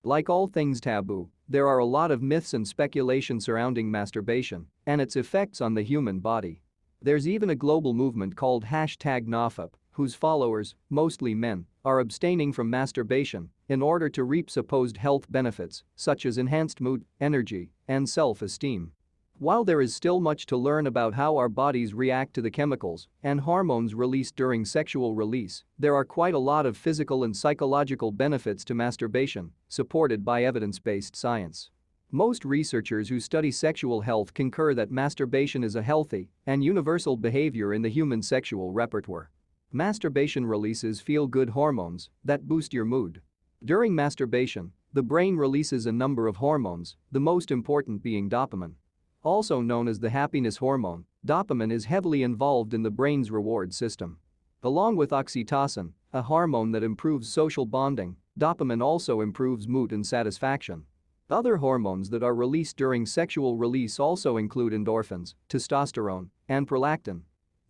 Like all things taboo, there are a lot of myths and speculation surrounding masturbation and its effects on the human body. There's even a global movement called #nofap, whose followers, mostly men, are abstaining from masturbation in order to reap supposed health benefits such as enhanced mood, energy, and self-esteem. While there is still much to learn about how our bodies react to the chemicals and hormones released during sexual release, there are quite a lot of physical and psychological benefits to masturbation, supported by evidence-based science. Most researchers who study sexual health concur that masturbation is a healthy and universal behavior in the human sexual repertoire. Masturbation releases feel-good hormones that boost your mood. During masturbation, the brain releases a number of hormones, the most important being dopamine. Also known as the happiness hormone, dopamine is heavily involved in the brain's reward system. Along with oxytocin, a hormone that improves social bonding, dopamine also improves mood and satisfaction. Other hormones that are released during sexual release also include endorphins, testosterone, and prolactin.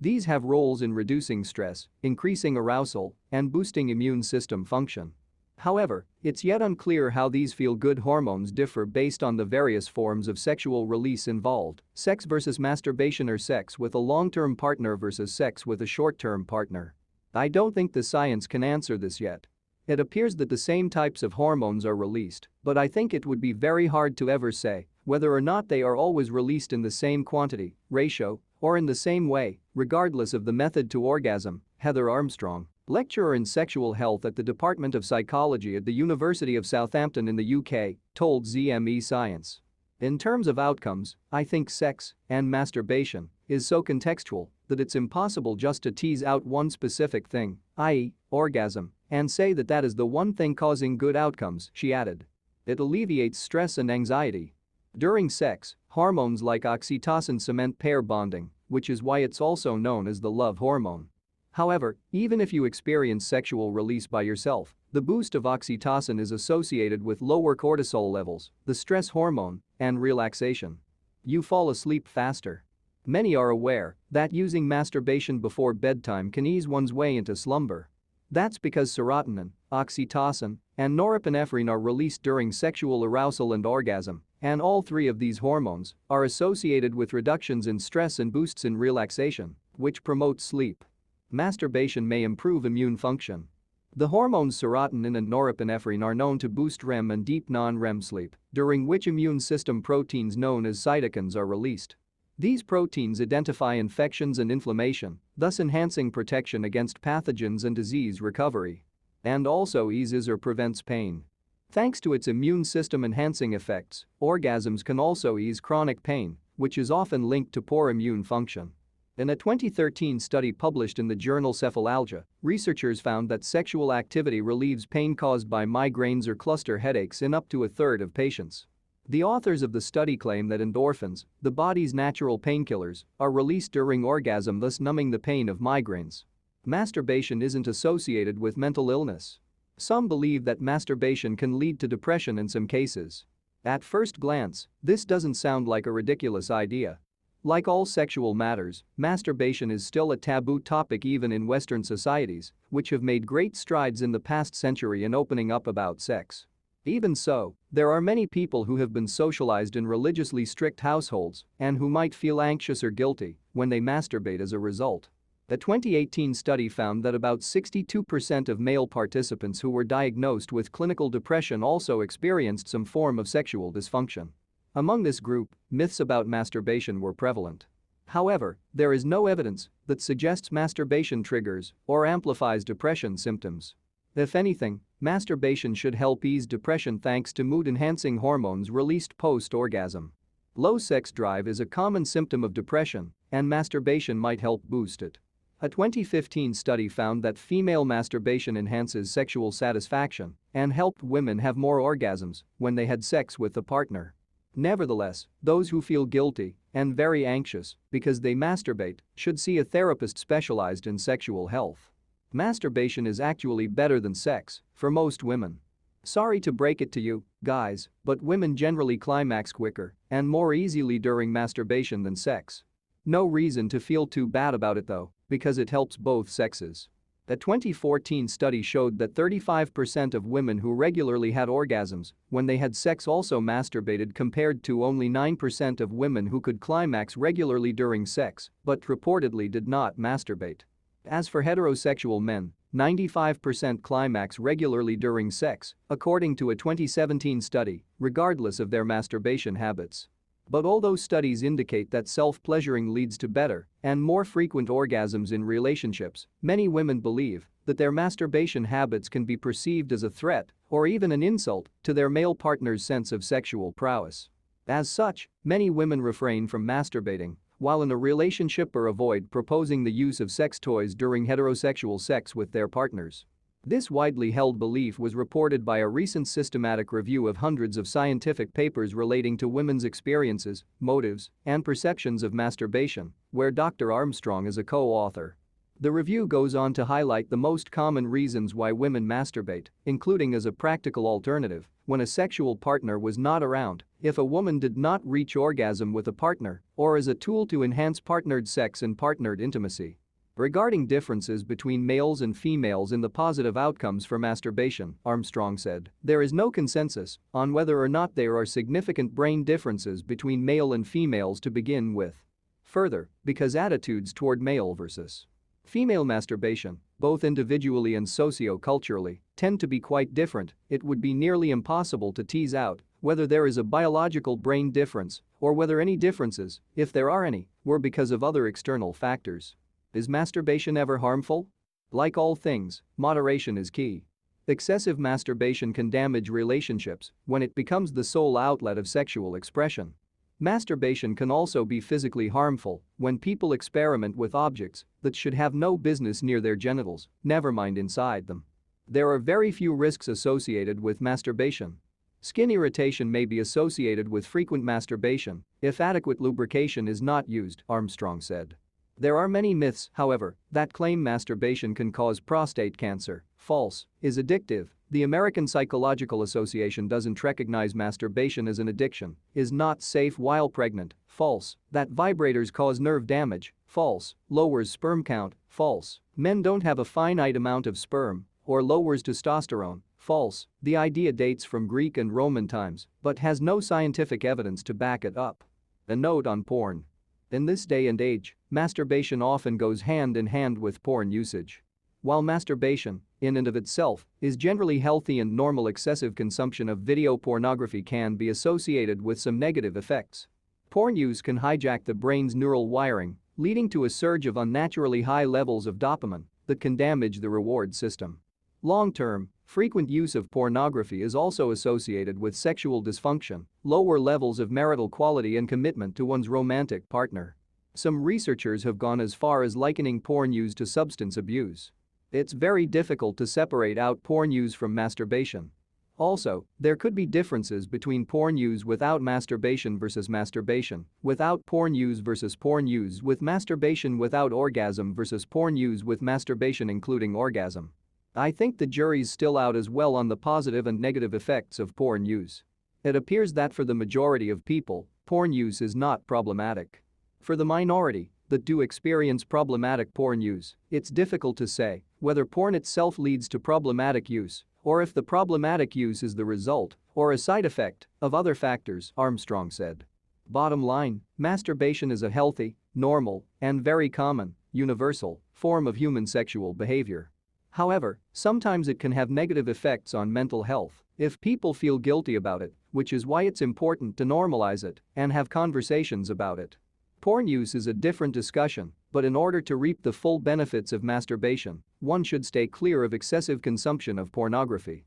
These have roles in reducing stress, increasing arousal, and boosting immune system function. However, it's yet unclear how these feel-good hormones differ based on the various forms of sexual release involved, sex versus masturbation or sex with a long-term partner versus sex with a short-term partner. I don't think the science can answer this yet. It appears that the same types of hormones are released, but I think it would be very hard to ever say whether or not they are always released in the same quantity, ratio, or in the same way, regardless of the method to orgasm. Heather Armstrong, lecturer in sexual health at the Department of Psychology at the University of Southampton in the UK, told ZME Science. In terms of outcomes, I think sex and masturbation is so contextual that it's impossible just to tease out one specific thing, i.e., orgasm, and say that that is the one thing causing good outcomes, she added. It alleviates stress and anxiety. During sex, hormones like oxytocin cement pair bonding, which is why it's also known as the love hormone. However, even if you experience sexual release by yourself, the boost of oxytocin is associated with lower cortisol levels, the stress hormone, and relaxation. You fall asleep faster. Many are aware that using masturbation before bedtime can ease one's way into slumber. That's because serotonin, oxytocin, and norepinephrine are released during sexual arousal and orgasm, and all three of these hormones are associated with reductions in stress and boosts in relaxation, which promotes sleep. Masturbation may improve immune function. The hormones serotonin and norepinephrine are known to boost REM and deep non-REM sleep, during which immune system proteins known as cytokines are released. These proteins identify infections and inflammation, thus enhancing protection against pathogens and disease recovery. And also eases or prevents pain. Thanks to its immune system enhancing effects, orgasms can also ease chronic pain, which is often linked to poor immune function. In a 2013 study published in the journal Cephalalgia, researchers found that sexual activity relieves pain caused by migraines or cluster headaches in up to a third of patients. The authors of the study claim that endorphins, the body's natural painkillers, are released during orgasm, thus numbing the pain of migraines. Masturbation isn't associated with mental illness. Some believe that masturbation can lead to depression in some cases. At first glance, this doesn't sound like a ridiculous idea. Like all sexual matters, masturbation is still a taboo topic even in Western societies, which have made great strides in the past century in opening up about sex. Even so, there are many people who have been socialized in religiously strict households and who might feel anxious or guilty when they masturbate as a result. A 2018 study found that about 62% of male participants who were diagnosed with clinical depression also experienced some form of sexual dysfunction. Among this group, myths about masturbation were prevalent. However, there is no evidence that suggests masturbation triggers or amplifies depression symptoms. If anything, masturbation should help ease depression thanks to mood-enhancing hormones released post-orgasm. Low sex drive is a common symptom of depression, and masturbation might help boost it. A 2015 study found that female masturbation enhances sexual satisfaction and helped women have more orgasms when they had sex with a partner. Nevertheless, those who feel guilty and very anxious because they masturbate should see a therapist specialized in sexual health. Masturbation is actually better than sex for most women. Sorry to break it to you, guys, but women generally climax quicker and more easily during masturbation than sex. No reason to feel too bad about it though, because it helps both sexes. A 2014 study showed that 35% of women who regularly had orgasms when they had sex also masturbated, compared to only 9% of women who could climax regularly during sex but reportedly did not masturbate. As for heterosexual men, 95% climax regularly during sex, according to a 2017 study, regardless of their masturbation habits. But although studies indicate that self-pleasuring leads to better and more frequent orgasms in relationships, many women believe that their masturbation habits can be perceived as a threat or even an insult to their male partner's sense of sexual prowess. As such, many women refrain from masturbating while in a relationship or avoid proposing the use of sex toys during heterosexual sex with their partners. This widely held belief was reported by a recent systematic review of hundreds of scientific papers relating to women's experiences, motives, and perceptions of masturbation, where Dr. Armstrong is a co-author. The review goes on to highlight the most common reasons why women masturbate, including as a practical alternative when a sexual partner was not around, if a woman did not reach orgasm with a partner, or as a tool to enhance partnered sex and partnered intimacy. Regarding differences between males and females in the positive outcomes for masturbation, Armstrong said, there is no consensus on whether or not there are significant brain differences between male and females to begin with. Further, because attitudes toward male versus female masturbation, both individually and socio-culturally, tend to be quite different, it would be nearly impossible to tease out whether there is a biological brain difference or whether any differences, if there are any, were because of other external factors. Is masturbation ever harmful? Like all things, moderation is key. Excessive masturbation can damage relationships when it becomes the sole outlet of sexual expression. Masturbation can also be physically harmful when people experiment with objects that should have no business near their genitals, never mind inside them. There are very few risks associated with masturbation. Skin irritation may be associated with frequent masturbation if adequate lubrication is not used, Armstrong said. There are many myths, however, that claim masturbation can cause prostate cancer. False. Is addictive. The American Psychological Association doesn't recognize masturbation as an addiction. Is not safe while pregnant. False. That vibrators cause nerve damage. False. Lowers sperm count. False. Men don't have a finite amount of sperm or lowers testosterone. False. The idea dates from Greek and Roman times but has no scientific evidence to back it up. A note on porn. In this day and age, masturbation often goes hand in hand with porn usage. While masturbation, in and of itself, is generally healthy and normal, excessive consumption of video pornography can be associated with some negative effects. Porn use can hijack the brain's neural wiring, leading to a surge of unnaturally high levels of dopamine that can damage the reward system. Long-term, frequent use of pornography is also associated with sexual dysfunction, lower levels of marital quality and commitment to one's romantic partner. Some researchers have gone as far as likening porn use to substance abuse. It's very difficult to separate out porn use from masturbation. Also, there could be differences between porn use without masturbation versus masturbation without porn use versus porn use with masturbation without orgasm versus porn use with masturbation including orgasm. I think the jury's still out as well on the positive and negative effects of porn use. It appears that for the majority of people, porn use is not problematic. For the minority that do experience problematic porn use, it's difficult to say whether porn itself leads to problematic use or if the problematic use is the result or a side effect of other factors, Armstrong said. Bottom line, masturbation is a healthy, normal, and very common, universal form of human sexual behavior. However, sometimes it can have negative effects on mental health if people feel guilty about it, which is why it's important to normalize it and have conversations about it. Porn use is a different discussion, but in order to reap the full benefits of masturbation, one should stay clear of excessive consumption of pornography.